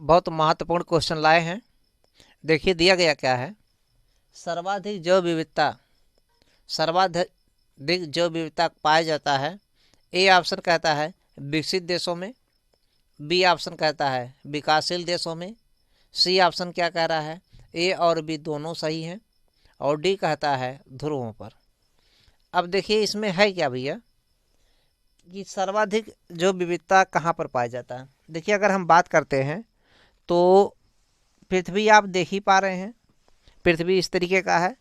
बहुत महत्वपूर्ण क्वेश्चन लाए हैं। देखिए दिया गया क्या है, सर्वाधिक जैव विविधता पाया जाता है। ए ऑप्शन कहता है विकसित देशों में, बी ऑप्शन कहता है विकासशील देशों में, सी ऑप्शन क्या कह रहा है ए और बी दोनों सही हैं, और डी कहता है ध्रुवों पर। अब देखिए इसमें है क्या भैया कि सर्वाधिक जो विविधता कहाँ पर पाया जाता है। देखिए अगर हम बात करते हैं तो पृथ्वी आप देख ही पा रहे हैं, पृथ्वी इस तरीके का है।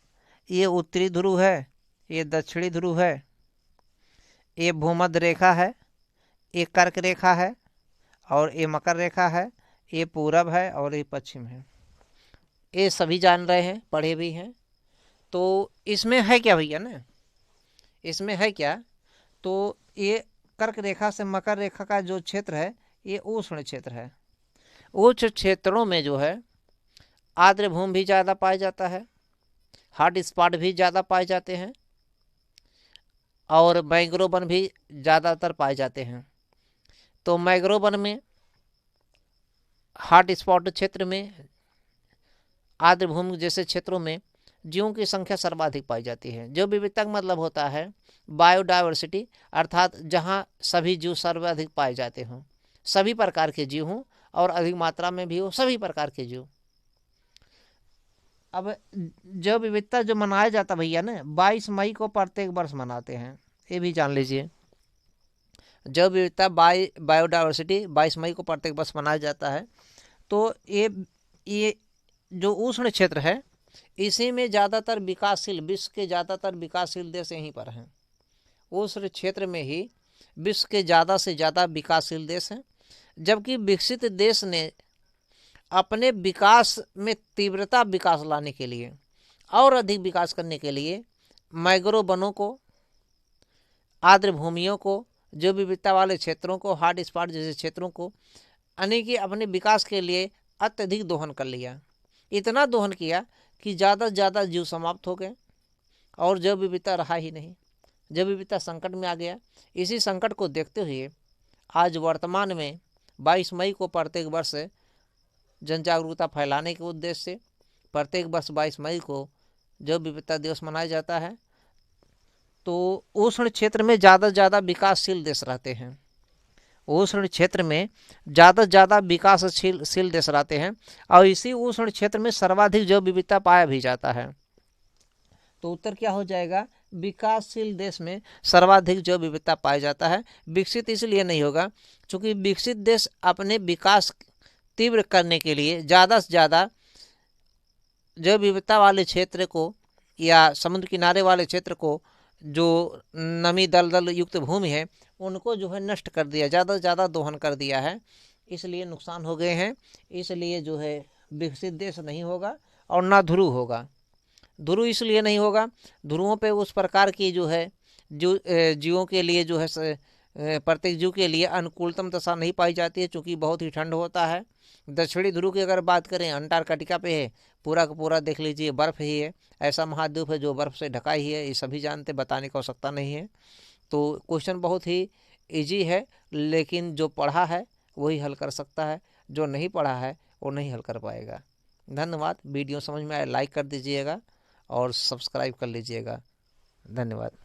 ये उत्तरी ध्रुव है, ये दक्षिणी ध्रुव है, ये भूमध्य रेखा है, ये कर्क रेखा है, और ये मकर रेखा है, ये पूरब है और ये पश्चिम है। ये सभी जान रहे हैं, पढ़े भी हैं। तो इसमें है क्या भैया ना, इसमें है क्या, तो ये कर्क रेखा से मकर रेखा का जो क्षेत्र है ये उष्ण क्षेत्र है। उच्च क्षेत्रों में जो है आर्द्र भूमि भी ज़्यादा पाया जाता है, हॉट स्पॉट भी ज़्यादा पाए जाते हैं, और मैंग्रोव वन भी ज़्यादातर पाए जाते हैं। तो मैंग्रोव वन में, हॉट स्पॉट क्षेत्र में, आर्द्र भूमि जैसे क्षेत्रों में जीवों की संख्या सर्वाधिक पाई जाती है। जो विविधता का मतलब होता है बायोडाइवर्सिटी, अर्थात जहाँ सभी जीव सर्वाधिक पाए जाते हों, सभी प्रकार के जीव हों और अधिक मात्रा में भी हो सभी प्रकार के जीव। अब जैव विविधता जो मनाया जाता भैया ना 22 मई को प्रत्येक वर्ष मनाते हैं, ये भी जान लीजिए। जैव विविधता बायोडाइवर्सिटी 22 मई को प्रत्येक वर्ष मनाया जाता है। तो ये जो उष्ण क्षेत्र है इसी में ज़्यादातर विकासशील, विश्व के ज़्यादातर विकासशील देश यहीं पर हैं। उष्ण क्षेत्र में ही विश्व के ज़्यादा से ज़्यादा विकासशील देश हैं, जबकि विकसित देश ने अपने विकास में तीव्रता विकास लाने के लिए और अधिक विकास करने के लिए मैंग्रोव वनों को, आर्द्र भूमियों को, जो विविधता वाले क्षेत्रों को, हॉट स्पॉट जैसे क्षेत्रों को अनेक अपने विकास के लिए अत्यधिक दोहन कर लिया। इतना दोहन किया कि ज़्यादा से ज़्यादा जीव समाप्त हो गए और जैव विविधता रहा ही नहीं, जैव विविधता संकट में आ गया। इसी संकट को देखते हुए आज वर्तमान में 22 मई को प्रत्येक वर्ष जन जागरूकता फैलाने के उद्देश्य से प्रत्येक वर्ष 22 मई को जैव विविधता दिवस मनाया जाता है। तो उष्ण क्षेत्र में ज़्यादा से ज़्यादा विकासशील देश रहते हैं, उष्ण क्षेत्र में ज़्यादा से ज़्यादा विकासशील देश रहते हैं, और इसी उष्ण क्षेत्र में सर्वाधिक जैव विविधता पाया भी जाता है। तो उत्तर क्या हो जाएगा, विकासशील देश में सर्वाधिक जैव विविधता पाया जाता है। विकसित इसलिए नहीं होगा क्योंकि विकसित देश अपने विकास तीव्र करने के लिए ज़्यादा से ज़्यादा जैव विविधता वाले क्षेत्र को या समुद्र किनारे वाले क्षेत्र को, जो नमी दलदल युक्त भूमि है, उनको जो है नष्ट कर दिया, ज़्यादा से ज़्यादा दोहन कर दिया है, इसलिए नुकसान हो गए हैं। इसलिए जो है विकसित देश नहीं होगा और ना ध्रुव होगा। ध्रुव इसलिए नहीं होगा, ध्रुवों पे उस प्रकार की जो है जो जीवों के लिए जो है प्रत्येक जीव के लिए अनुकूलतम दशा नहीं पाई जाती है, चूँकि बहुत ही ठंड होता है। दक्षिणी ध्रुव की अगर बात करें अंटार्कटिका पे है, पूरा का पूरा देख लीजिए बर्फ़ ही है, ऐसा महाद्वीप है जो बर्फ़ से ढका ही है, ये सभी जानते, बताने की आवश्यकता नहीं है। तो क्वेश्चन बहुत ही इजी है, लेकिन जो पढ़ा है वही हल कर सकता है, जो नहीं पढ़ा है वो नहीं हल कर पाएगा। धन्यवाद। वीडियो समझ में आए लाइक कर दीजिएगा और सब्सक्राइब कर लीजिएगा। धन्यवाद।